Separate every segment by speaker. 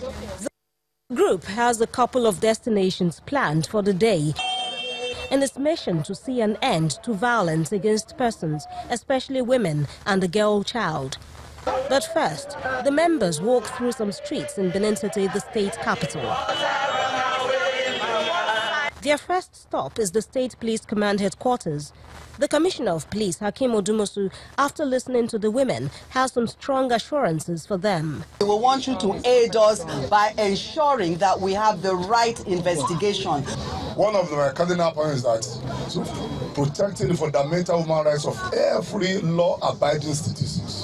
Speaker 1: The group has a couple of destinations planned for the day in its mission to see an end to violence against persons, especially women and the girl child. But first, the members walk through some streets in Benin City, the state capital. Their first stop is the State Police Command headquarters. The Commissioner of Police, Hakim Odumosu, after listening to the women, has some strong assurances for them.
Speaker 2: We want you to aid us by ensuring that we have the right investigation.
Speaker 3: One of the cardinal points is that protecting the fundamental human rights of every law-abiding citizens.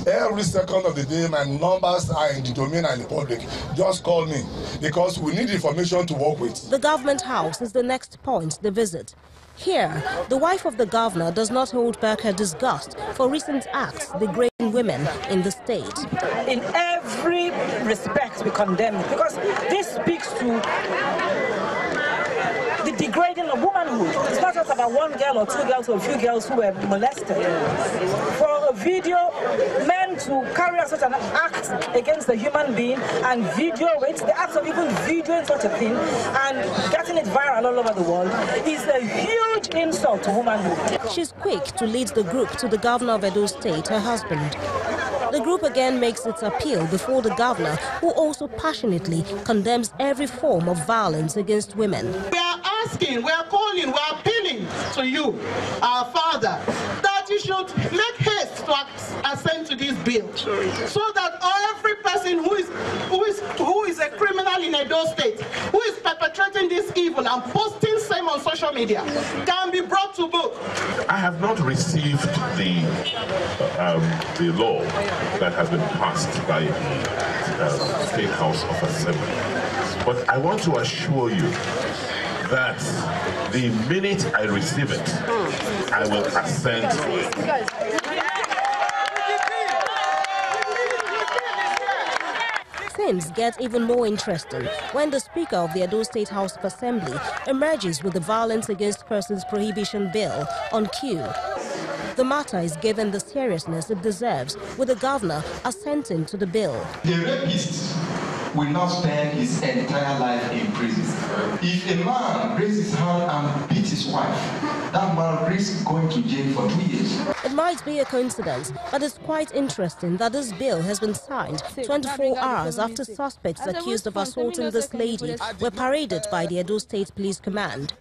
Speaker 3: Every second of the day, my numbers are in the domain and the public. Just call me, because we need information to work with.
Speaker 1: The government house is the next point they visit. Here, the wife of the governor does not hold back her disgust for recent acts degrading women in the state.
Speaker 4: In every respect, we condemn it, because this speaks to the degrading of womanhood. It's not just about one girl or two girls or a few girls who were molested. For a video meant to carry out such an act against a human being and video it, the act of even videoing such a thing and getting it viral all over the world is a huge insult to womanhood.
Speaker 1: She's quick to lead the group to the governor of Edo State, her husband. The group again makes its appeal before the governor, who also passionately condemns every form of violence against women.
Speaker 5: We are asking, we are calling, we are appealing to you, our Father, that you should make haste to assent to this bill, so that every person who is a criminal in Edo State, who is perpetrating this evil and posting same on social media, can be brought to book.
Speaker 6: I have not received the law that has been passed by the State House of Assembly, but I want to assure you that the minute I receive it, I will assent to it.
Speaker 1: Things get even more interesting when the Speaker of the Edo State House of Assembly emerges with the Violence Against Persons Prohibition Bill on cue. The matter is given the seriousness it deserves, with the governor assenting to the bill.
Speaker 7: The rapist will not spend his entire life in prison. If a man raises his hand and beats his wife, that man risks going to jail for 2 years.
Speaker 1: It might be a coincidence, but it's quite interesting that this bill has been signed 24 hours after suspects accused of assaulting this lady were paraded by the Edo State Police Command.